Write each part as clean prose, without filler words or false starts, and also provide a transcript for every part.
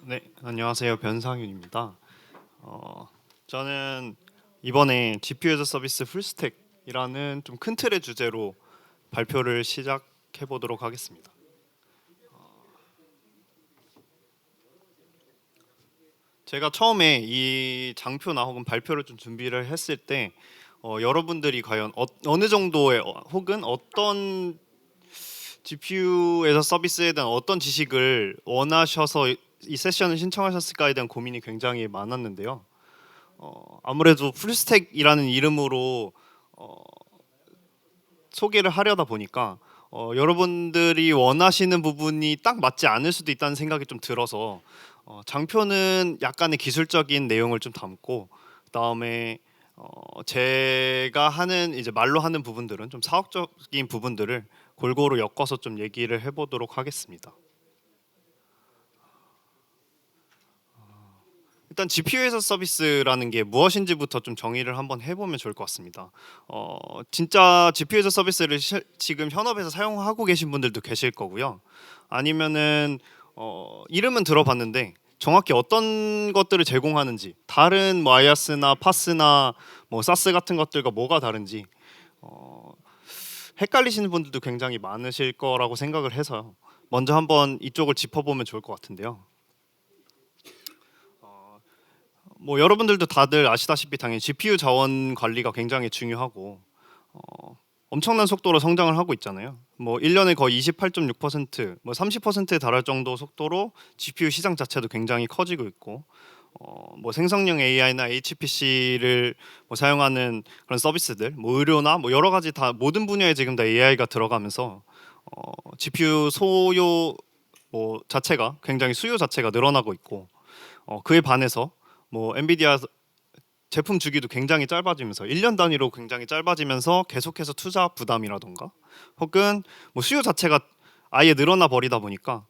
네, 안녕하세요. 변상윤입니다. 저는 이번에 GPU as a 서비스 풀스택이라는 좀 큰 틀의 주제로 발표를 시작해 보도록 하겠습니다. 제가 처음에 이 장표나 혹은 발표를 좀 준비를 했을 때 여러분들이 과연 어느 정도의 혹은 어떤 GPU에서 서비스에 대한 어떤 지식을 원하셔서 이 세션을 신청하셨을까에 대한 고민이 굉장히 많았는데요. 아무래도 풀스택이라는 이름으로 어, 소개를 하려다 보니까 여러분들이 원하시는 부분이 딱 맞지 않을 수도 있다는 생각이 좀 들어서 장표는 약간의 기술적인 내용을 좀 담고 그다음에 제가 하는 이제 말로 하는 부분들은 좀 사업적인 부분들을 골고루 엮어서 좀 얘기를 해보도록 하겠습니다. 일단 GPU에서 서비스라는 게 무엇인지부터 좀 정의를 한번 해보면 좋을 것 같습니다. 진짜 GPU에서 서비스를 지금 현업에서 사용하고 계신 분들도 계실 거고요. 아니면은 이름은 들어봤는데 정확히 어떤 것들을 제공하는지 다른 뭐 아이아스나 파스나 뭐 사스 같은 것들과 뭐가 다른지 어, 헷갈리시는 분들도 굉장히 많으실 거라고 생각을 해서 먼저 한번 이쪽을 짚어보면 좋을 것 같은데요. 뭐 여러분들도 다들 아시다시피 당연히 GPU 자원 관리가 굉장히 중요하고 엄청난 속도로 성장을 하고 있잖아요. 뭐 1년에 거의 28.6%, 뭐 30%에 달할 정도 속도로 GPU 시장 자체도 굉장히 커지고 있고 뭐 생성형 AI나 HPC를 뭐 사용하는 그런 서비스들, 뭐 의료나 뭐 여러 가지 다 모든 분야에 지금 다 AI가 들어가면서 GPU 소요 뭐 자체가 굉장히 수요 자체가 늘어나고 있고 그에 반해서 뭐 엔비디아 제품 주기도 굉장히 짧아지면서 1년 단위로 굉장히 짧아지면서 계속해서 투자 부담이라던가 혹은 뭐 수요 자체가 아예 늘어나 버리다 보니까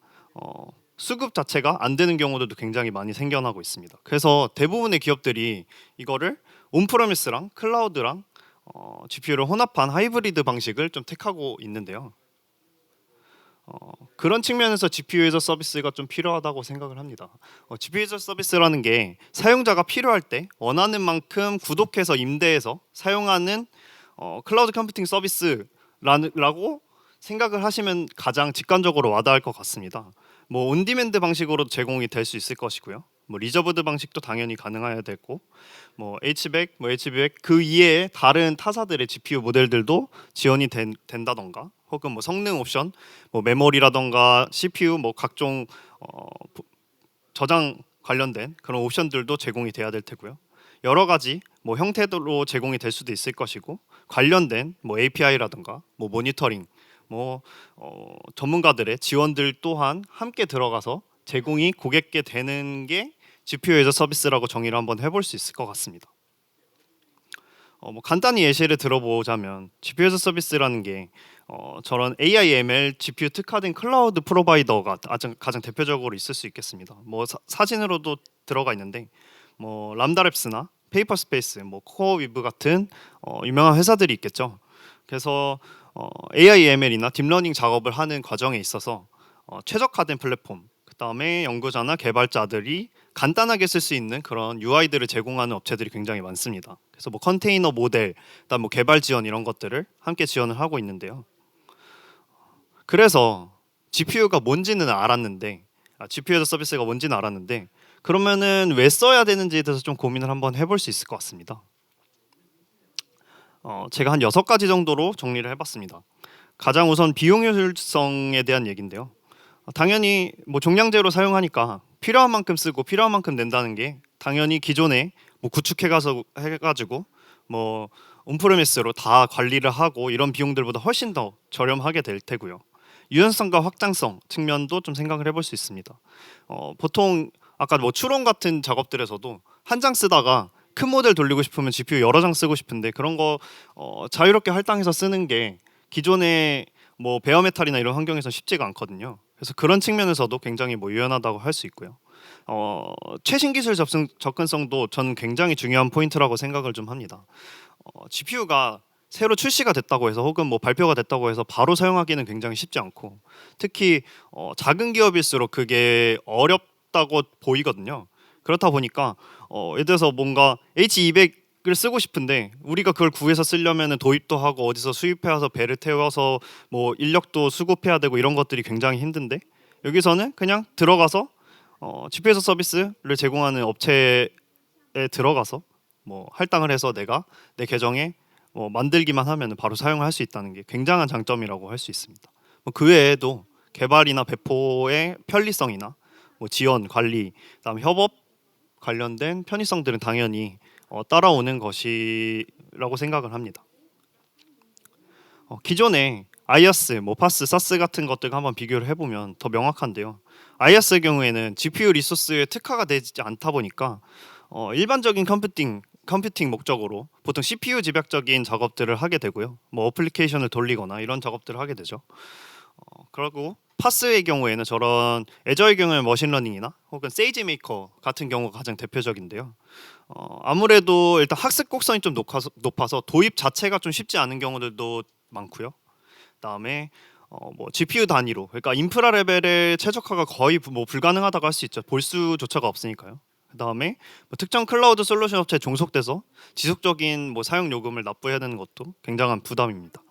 수급 자체가 안 되는 경우들도 굉장히 많이 생겨나고 있습니다. 그래서 대부분의 기업들이 이거를 온프레미스랑 클라우드랑 GPU를 혼합한 하이브리드 방식을 좀 택하고 있는데요. 그런 측면에서 GPU as a 서비스가 좀 필요하다고 생각을 합니다. GPU as a 서비스라는 게 사용자가 필요할 때 원하는 만큼 구독해서 임대해서 사용하는 클라우드 컴퓨팅 서비스라고 생각을 하시면 가장 직관적으로 와닿을 것 같습니다. 뭐 온디맨드 방식으로 제공이 될 수 있을 것이고요. 뭐 리저브드 방식도 당연히 가능해야 되고 뭐 H백, 뭐 HB백 그 이외에 다른 타사들의 GPU 모델들도 지원이 된다던가 혹은 뭐 성능 옵션, 뭐 메모리라던가 CPU 뭐 각종 어, 저장 관련된 그런 옵션들도 제공이 돼야 될 테고요. 여러 가지 뭐 형태로 제공이 될 수도 있을 것이고 관련된 뭐 API라던가 뭐 모니터링 뭐 전문가들의 지원들 또한 함께 들어가서 제공이 고객께 되는 게 GPU as a 서비스라고 정의를 한번 해볼 수 있을 것 같습니다. 뭐 간단히 예시를 들어보자면 GPU as a 서비스라는 게 저런 AI, ML, GPU 특화된 클라우드 프로바이더가 가장 대표적으로 있을 수 있겠습니다. 뭐 사진으로도 들어가 있는데 뭐 람다랩스나 페이퍼스페이스, 뭐 코어위브 같은 유명한 회사들이 있겠죠. 그래서 AI, ML이나 딥러닝 작업을 하는 과정에 있어서 최적화된 플랫폼, 그 다음에 연구자나 개발자들이 간단하게 쓸 수 있는 그런 UI들을 제공하는 업체들이 굉장히 많습니다. 그래서 뭐 컨테이너 모델, 그다음 뭐 개발 지원 이런 것들을 함께 지원을 하고 있는데요. 그래서 GPU가 뭔지는 알았는데, GPU as 서비스가 뭔지는 알았는데, 그러면은 왜 써야 되는지에 대해서 좀 고민을 한번 해볼 수 있을 것 같습니다. 제가 한 6가지 정도로 정리를 해봤습니다. 가장 우선 비용 효율성에 대한 얘기인데요. 당연히 뭐 종량제로 사용하니까 필요한 만큼 쓰고 필요한 만큼 낸다는 게 당연히 기존에 뭐 구축해 가서 해가지고 뭐 온프레미스로 다 관리를 하고 이런 비용들보다 훨씬 더 저렴하게 될 테고요. 유연성과 확장성 측면도 좀 생각을 해볼 수 있습니다. 보통 아까 뭐 추론 같은 작업들에서도 한 장 쓰다가 큰 모델 돌리고 싶으면 GPU 여러 장 쓰고 싶은데 그런 거 자유롭게 할당해서 쓰는 게 기존의 뭐 베어메탈이나 이런 환경에서 쉽지가 않거든요. 그래서 그런 측면에서도 굉장히 뭐 유연하다고 할 수 있고요. 최신 기술 접근성도 저는 굉장히 중요한 포인트라고 생각을 좀 합니다. GPU가 새로 출시가 됐다고 해서 혹은 뭐 발표가 됐다고 해서 바로 사용하기는 굉장히 쉽지 않고 특히 작은 기업일수록 그게 어렵다고 보이거든요. 그렇다 보니까 예를 들어서 뭔가 H200을 쓰고 싶은데 우리가 그걸 구해서 쓰려면은 도입도 하고 어디서 수입해 와서 배를 태워서 뭐 인력도 수급해야 되고 이런 것들이 굉장히 힘든데, 여기서는 그냥 들어가서 GPS 서비스를 제공하는 업체에 들어가서 뭐 할당을 해서 내가 내 계정에 만들기만 하면 바로 사용할 수 있다는 게 굉장한 장점이라고 할 수 있습니다. 그 외에도 개발이나 배포의 편리성이나 뭐 지원, 관리, 그다음 협업 관련된 편의성들은 당연히 따라오는 것이라고 생각을 합니다. 기존에 아이아스, 뭐 파스, 사스 같은 것들과 한번 비교를 해보면 더 명확한데요. 아이아스의 경우에는 GPU 리소스에 특화가 되지 않다 보니까 일반적인 컴퓨팅 목적으로 보통 CPU 집약적인 작업들을 하게 되고요. 뭐 어플리케이션을 돌리거나 이런 작업들을 하게 되죠. 그리고 파스의 경우에는 저런 애저의 경우에 머신러닝이나 혹은 세이지 메이커 같은 경우가 가장 대표적인데요. 아무래도 일단 학습 곡선이 좀 높아서 도입 자체가 좀 쉽지 않은 경우들도 많고요. 그다음에 뭐 GPU 단위로, 그러니까 인프라 레벨의 최적화가 거의 뭐 불가능하다고 할 수 있죠. 볼수조차가 없으니까요. 그다음에 뭐 특정 클라우드 솔루션 업체에 종속돼서 지속적인 뭐 사용 요금을 납부해야 되는 것도 굉장한 부담입니다.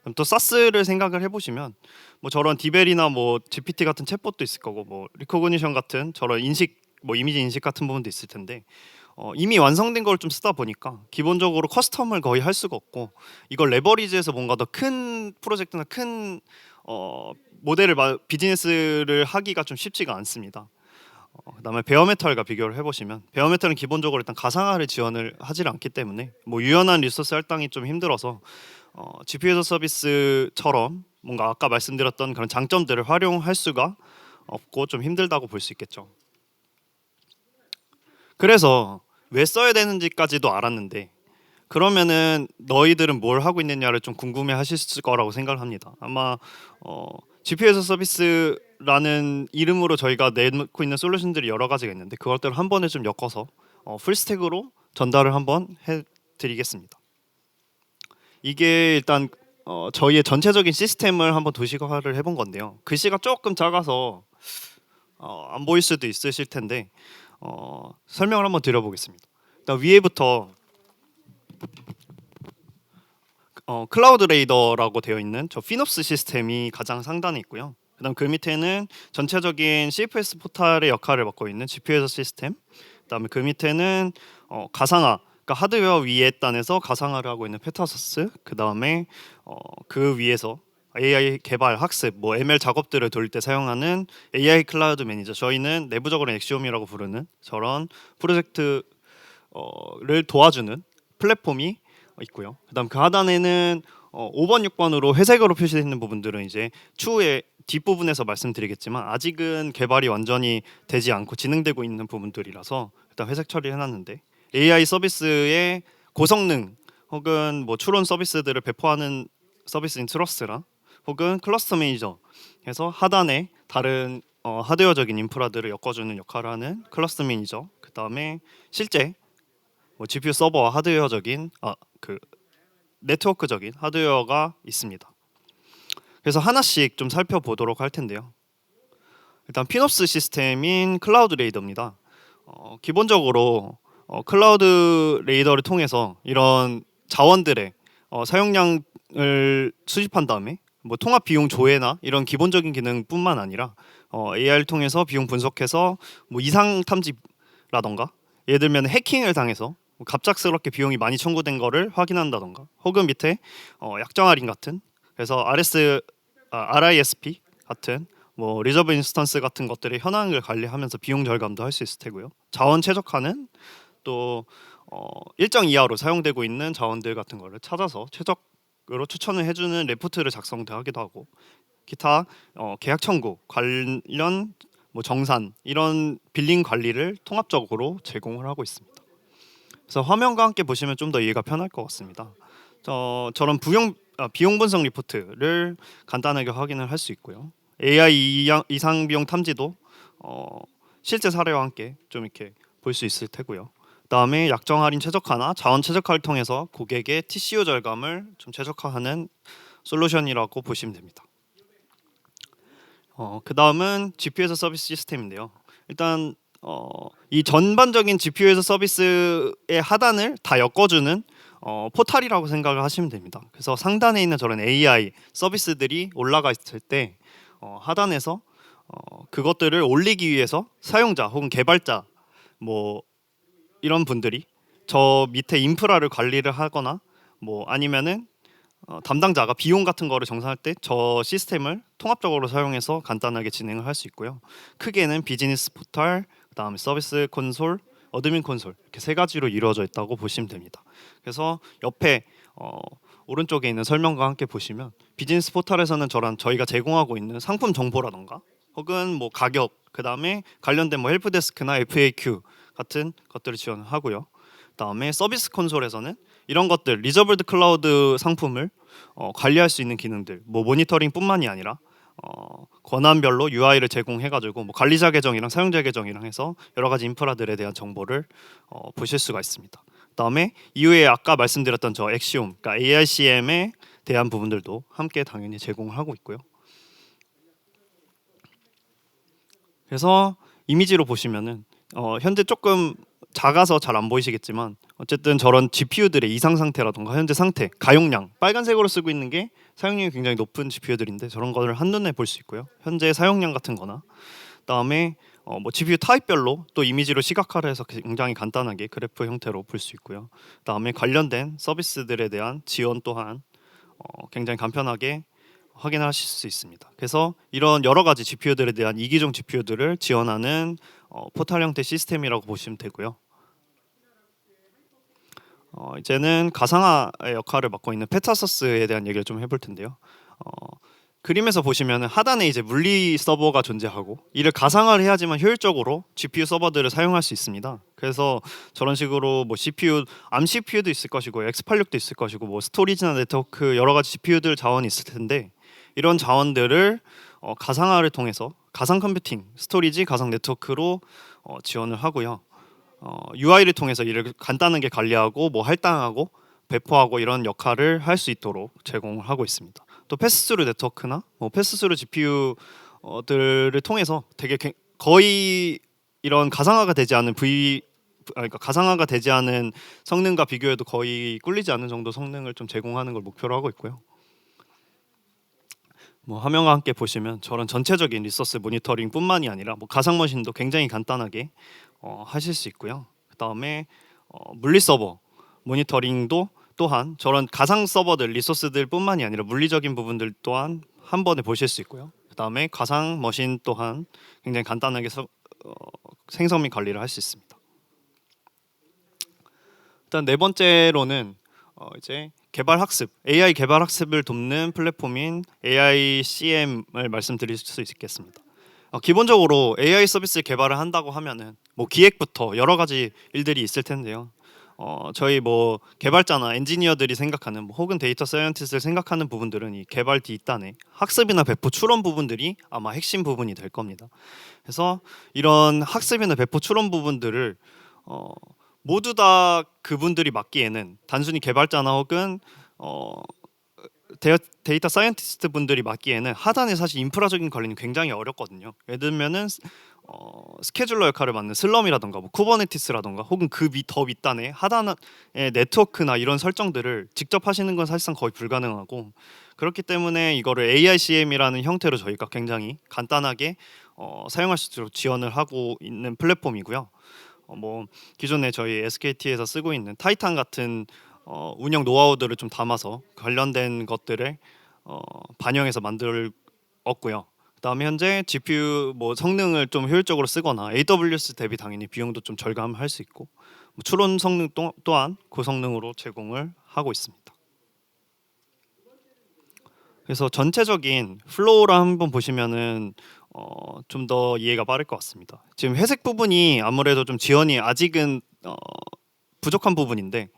그럼 또 사스를 생각을 해보시면 뭐 저런 디벨이나 뭐 GPT 같은 챗봇도 있을 거고 뭐 리코그니션 같은 저런 인식, 뭐 이미지 인식 같은 부분도 있을 텐데 이미 완성된 걸 좀 쓰다 보니까 기본적으로 커스텀을 거의 할 수가 없고, 이걸 레버리지해서 뭔가 더 큰 프로젝트나 큰 모델을 비즈니스를 하기가 좀 쉽지가 않습니다. 그다음에 베어메탈과 비교를 해보시면 베어메탈은 기본적으로 일단 가상화를 지원을 하지 않기 때문에 뭐 유연한 리소스 할당이 좀 힘들어서 GPU 서비스처럼 뭔가 아까 말씀드렸던 그런 장점들을 활용할 수가 없고 좀 힘들다고 볼 수 있겠죠. 그래서 왜 써야 되는지까지도 알았는데, 그러면은 너희들은 뭘 하고 있느냐를 좀 궁금해 하실 거라고 생각을 합니다. 아마 GPS 서비스라는 이름으로 저희가 내놓고 있는 솔루션들이 여러 가지가 있는데 그것들을 한 번에 좀 엮어서 풀스택으로 전달을 한번 해드리겠습니다. 이게 일단 저희의 전체적인 시스템을 한번 도식화를 해본 건데요. 글씨가 조금 작아서 안 보일 수도 있으실 텐데 설명을 한번 드려보겠습니다. 일단 위에부터 클라우드 레이더라고 되어 있는 저 피놉스 시스템이 가장 상단에 있고요. 그다음 그 밑에는 전체적인 CFS 포탈의 역할을 맡고 있는 GPU 시스템. 그다음에 그 밑에는 가상화, 그러니까 하드웨어 위에 단에서 가상화를 하고 있는 페타서스. 그다음에 그 위에서 AI 개발, 학습, 뭐 ML 작업들을 돌릴 때 사용하는 AI 클라우드 매니저. 저희는 내부적으로 엑시옴이라고 부르는 저런 프로젝트를 도와주는 플랫폼이 있고요. 그다음 그 하단에는 5번, 6번으로 회색으로 표시되어 있는 부분들은 이제 추후에 뒷부분에서 말씀드리겠지만 아직은 개발이 완전히 되지 않고 진행되고 있는 부분들이라서 일단 회색 처리를 해놨는데, AI 서비스의 고성능 혹은 뭐 추론 서비스들을 배포하는 서비스인 트러스랑 혹은 클러스터 매니저 해서 하단에 다른 하드웨어적인 인프라들을 엮어주는 역할을 하는 클러스터 매니저, 그 다음에 실제 뭐 GPU 서버와 하드웨어적인 그 네트워크적인 하드웨어가 있습니다. 그래서 하나씩 좀 살펴보도록 할 텐데요. 일단 피놉스 시스템인 클라우드 레이더입니다. 기본적으로 클라우드 레이더를 통해서 이런 자원들의 사용량을 수집한 다음에 뭐 통합 비용 조회나 이런 기본적인 기능뿐만 아니라 AI를 통해서 비용 분석해서 뭐 이상 탐지라던가, 예를 들면 해킹을 당해서 갑작스럽게 비용이 많이 청구된 거를 확인한다던가, 혹은 밑에 약정 할인 같은, 그래서 RISP 같은 뭐 리저브 인스턴스 같은 것들의 현황을 관리하면서 비용 절감도 할 수 있을 테고요. 자원 최적화는 또 일정 이하로 사용되고 있는 자원들 같은 거를 찾아서 최적으로 추천을 해주는 레포트를 작성하기도 하고, 기타 계약 청구 관련 뭐 정산 이런 빌링 관리를 통합적으로 제공을 하고 있습니다. 그래서 화면과 함께 보시면 좀 더 이해가 편할 것 같습니다. 저런 비용 분석 리포트를 간단하게 확인을 할 수 있고요. AI 이상 비용 탐지도 실제 사례와 함께 좀 이렇게 볼 수 있을 테고요. 그다음에 약정 할인 최적화나 자원 최적화를 통해서 고객의 TCO 절감을 좀 최적화하는 솔루션이라고 보시면 됩니다. 그다음은 GPS 서비스 시스템인데요. 일단 이 전반적인 GPU 에서 서비스의 하단을 다 엮어주는 포탈이라고 생각을 하시면 됩니다. 그래서 상단에 있는 저런 AI 서비스들이 올라가 있을 때 하단에서 그것들을 올리기 위해서 사용자 혹은 개발자 뭐 이런 분들이 저 밑에 인프라를 관리를 하거나 뭐 아니면은 담당자가 비용 같은 거를 정산할 때 저 시스템을 통합적으로 사용해서 간단하게 진행을 할 수 있고요. 크게는 비즈니스 포털, 그다음에 서비스 콘솔, 어드민 콘솔 이렇게 세 가지로 이루어져 있다고 보시면 됩니다. 그래서 옆에 오른쪽에 있는 설명과 함께 보시면 비즈니스 포털에서는 저희가 제공하고 있는 상품 정보라던가 혹은 뭐 가격, 그다음에 관련된 뭐 헬프데스크나 FAQ 같은 것들을 지원하고요. 그다음에 서비스 콘솔에서는 이런 것들 리저블드 클라우드 상품을 관리할 수 있는 기능들, 뭐 모니터링뿐만이 아니라 권한별로 UI를 제공해가지고 뭐 관리자 계정이랑 사용자 계정이랑 해서 여러 가지 인프라들에 대한 정보를 보실 수가 있습니다. 그다음에 이후에 아까 말씀드렸던 저 엑시옴, 그러니까 AICM에 대한 부분들도 함께 당연히 제공을 하고 있고요. 그래서 이미지로 보시면은 현재 조금 작아서 잘 안 보이시겠지만 어쨌든 저런 GPU들의 이상 상태라던가 현재 상태, 가용량, 빨간색으로 쓰고 있는 게 사용량이 굉장히 높은 GPU들인데 저런 거를 한눈에 볼 수 있고요. 현재 사용량 같은 거나 그다음에 뭐 GPU 타입별로 또 이미지로 시각화를 해서 굉장히 간단하게 그래프 형태로 볼 수 있고요. 그다음에 관련된 서비스들에 대한 지원 또한 굉장히 간편하게 확인하실 수 있습니다. 그래서 이런 여러 가지 GPU들에 대한 이기종 GPU들을 지원하는 포탈 형태 시스템이라고 보시면 되고요. 이제는 가상화의 역할을 맡고 있는 페타서스에 대한 얘기를 좀 해볼 텐데요. 어, 그림에서 보시면 하단에 이제 물리 서버가 존재하고 이를 가상화를 해야지만 효율적으로 GPU 서버들을 사용할 수 있습니다. 그래서 저런 식으로 뭐 CPU, 암 CPU도 있을 것이고 X86도 있을 것이고 뭐 스토리지나 네트워크 여러 가지 GPU들 자원이 있을 텐데 이런 자원들을 가상화를 통해서 가상 컴퓨팅, 스토리지, 가상 네트워크로 지원을 하고요. UI를 통해서 이를 간단하게 관리하고 뭐 할당하고 배포하고 이런 역할을 할 수 있도록 제공을 하고 있습니다. 또 패스스루 네트워크나 뭐 패스스루 GPU들을 통해서 되게 거의 이런 가상화가 되지 않은 그러니까 가상화가 되지 않은 성능과 비교해도 거의 꿀리지 않는 정도 성능을 좀 제공하는 걸 목표로 하고 있고요. 뭐 화면과 함께 보시면 저런 전체적인 리소스 모니터링뿐만이 아니라 뭐 가상 머신도 굉장히 간단하게 하실 수 있고요. 그다음에 물리 서버 모니터링도 또한 저런 가상 서버들 리소스들뿐만이 아니라 물리적인 부분들 또한 한 번에 보실 수 있고요. 그다음에 가상 머신 또한 굉장히 간단하게 생성 및 관리를 할 수 있습니다. 일단 네 번째로는 이제 개발 학습, AI 개발 학습을 돕는 플랫폼인 AICM을 말씀드릴 수 있겠습니다. 기본적으로 AI 서비스 개발을 한다고 하면은 뭐 기획부터 여러 가지 일들이 있을 텐데요. 저희 뭐 개발자나 엔지니어들이 생각하는 뭐 혹은 데이터 사이언티스트를 생각하는 부분들은 이 개발 뒷단에 학습이나 배포 추론 부분들이 아마 핵심 부분이 될 겁니다. 그래서 이런 학습이나 배포 추론 부분들을 모두 다 그분들이 맡기에는 단순히 개발자나 혹은 데이터 사이언티스트 분들이 맡기에는 하단에 사실 인프라적인 관리는 굉장히 어렵거든요. 예를 들면은 스케줄러 역할을 맡는 슬럼이라던가 뭐 쿠버네티스라던가 혹은 그 더 밑단에 하단의 네트워크나 이런 설정들을 직접 하시는 건 사실상 거의 불가능하고 그렇기 때문에 이거를 AICM이라는 형태로 저희가 굉장히 간단하게 사용할 수 있도록 지원을 하고 있는 플랫폼이고요. 뭐 기존에 저희 SKT에서 쓰고 있는 타이탄 같은 운영 노하우들을 좀 담아서 관련된 것들을 반영해서 만들었고요. 그다음에 현재 GPU 뭐 성능을 좀 효율적으로 쓰거나 AWS 대비 당연히 비용도 좀 절감할 수 있고 뭐 추론 성능 또한 고성능으로 제공을 하고 있습니다. 그래서 전체적인 플로우를 한번 보시면은 좀 더 이해가 빠를 것 같습니다. 지금 회색 부분이 아무래도 좀 지원이 아직은 부족한 부분인데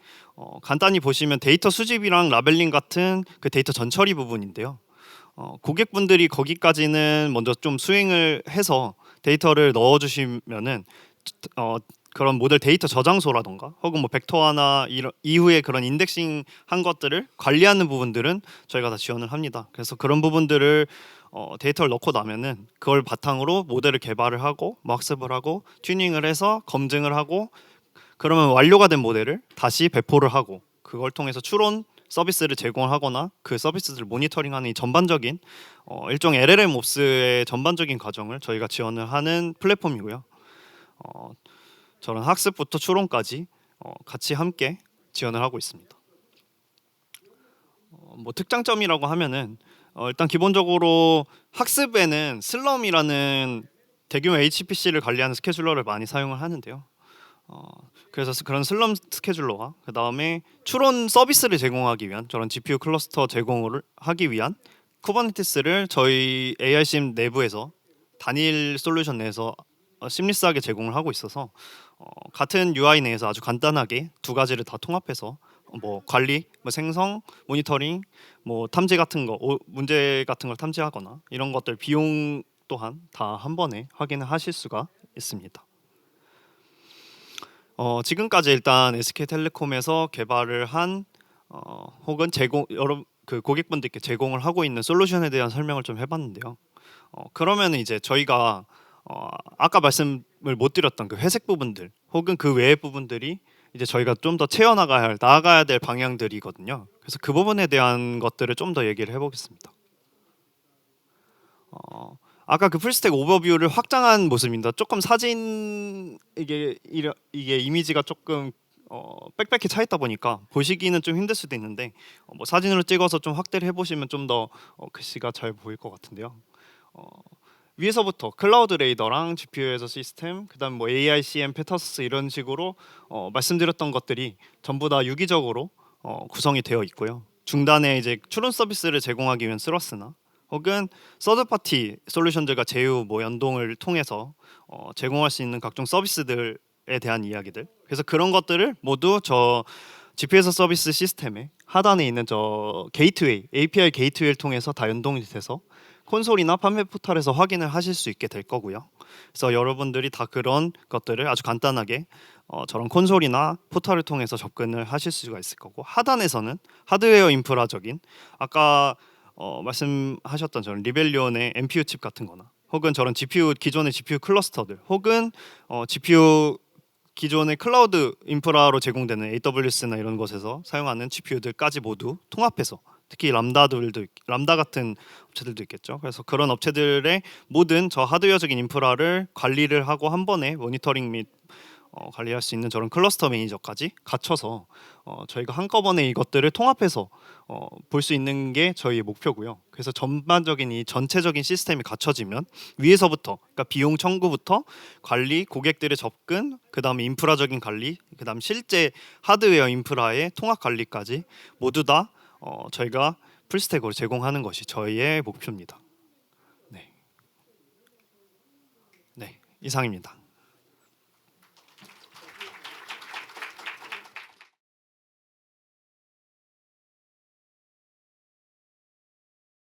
간단히 보시면 데이터 수집이랑 라벨링 같은 그 데이터 전처리 부분인데요. 고객분들이 거기까지는 먼저 좀 수행을 해서 데이터를 넣어주시면은 그런 모델 데이터 저장소라던가 혹은 뭐 벡터화나 이후에 그런 인덱싱 한 것들을 관리하는 부분들은 저희가 다 지원을 합니다. 그래서 그런 부분들을 데이터를 넣고 나면은 그걸 바탕으로 모델을 개발을 하고 뭐 학습을 하고 튜닝을 해서 검증을 하고 그러면 완료가 된 모델을 다시 배포를 하고 그걸 통해서 추론 서비스를 제공하거나 그 서비스들을 모니터링하는 이 전반적인 일종의 LLM 옵스의 전반적인 과정을 저희가 지원을 하는 플랫폼이고요. 어, 저런 학습부터 추론까지 같이 함께 지원을 하고 있습니다. 뭐 특장점이라고 하면은 일단 기본적으로 학습에는 슬럼이라는 대규모 HPC를 관리하는 스케줄러를 많이 사용을 하는데요. 그래서 그런 슬럼 스케줄러와 그 다음에 추론 서비스를 제공하기 위한 저런 GPU 클러스터 제공을 하기 위한 쿠버네티스를 저희 AI심 내부에서 단일 솔루션 내에서 심리스하게 제공을 하고 있어서 같은 UI 내에서 아주 간단하게 두 가지를 다 통합해서 뭐 관리, 뭐 생성, 모니터링, 뭐 탐지 같은 거, 문제 같은 걸 탐지하거나 이런 것들 비용 또한 다 한 번에 확인을 하실 수가 있습니다. 지금까지 일단 SK텔레콤에서 개발을 한 혹은 제공 여러 그 고객분들께 제공을 하고 있는 솔루션에 대한 설명을 좀 해봤는데요. 그러면 이제 저희가 아까 말씀을 못 드렸던 그 회색 부분들 혹은 그 외의 부분들이 이제 저희가 좀 더 나아가야 될 방향들이거든요. 그래서 그 부분에 대한 것들을 좀 더 얘기를 해보겠습니다. 아까 그 풀스택 오버뷰를 확장한 모습입니다. 조금 사진 이게 이미지가 조금 빽빽히 차 있다 보니까 보시기는 좀 힘들 수도 있는데 뭐 사진으로 찍어서 좀 확대를 해보시면 좀 더 글씨가 잘 보일 것 같은데요. 어, 위에서부터 클라우드 레이더랑 GPU에서 시스템, 그다음 뭐 AICM, 페타소스 이런 식으로 말씀드렸던 것들이 전부 다 유기적으로 구성이 되어 있고요. 중단에 이제 추론 서비스를 제공하기 위한 스러스나 혹은 서드 파티 솔루션들과 제휴 뭐 연동을 통해서 제공할 수 있는 각종 서비스들에 대한 이야기들. 그래서 그런 것들을 모두 저 GPS 서비스 시스템의 하단에 있는 저 게이트웨이, API 게이트웨이를 통해서 다 연동이 돼서 콘솔이나 판매 포털에서 확인을 하실 수 있게 될 거고요. 그래서 여러분들이 다 그런 것들을 아주 간단하게 저런 콘솔이나 포털을 통해서 접근을 하실 수가 있을 거고 하단에서는 하드웨어 인프라적인 아까 말씀하셨던 저런 리벨리온의 NPU 칩 같은 거나 혹은 저런 GPU 기존의 GPU 클러스터들 혹은 GPU 기존의 클라우드 인프라로 제공되는 AWS나 이런 곳에서 사용하는 GPU들까지 모두 통합해서 특히 람다 같은 업체들도 있겠죠. 그래서 그런 업체들의 모든 저 하드웨어적인 인프라를 관리를 하고 한 번에 모니터링 및 관리할 수 있는 저런 클러스터 매니저까지 갖춰서 저희가 한꺼번에 이것들을 통합해서 볼 수 있는 게 저희의 목표고요. 그래서 전반적인 이 전체적인 시스템이 갖춰지면 위에서부터 그러니까 비용 청구부터 관리, 고객들의 접근, 그다음에 인프라적인 관리, 그다음 실제 하드웨어 인프라의 통합 관리까지 모두 다 저희가 풀스택으로 제공하는 것이 저희의 목표입니다. 네, 네 이상입니다.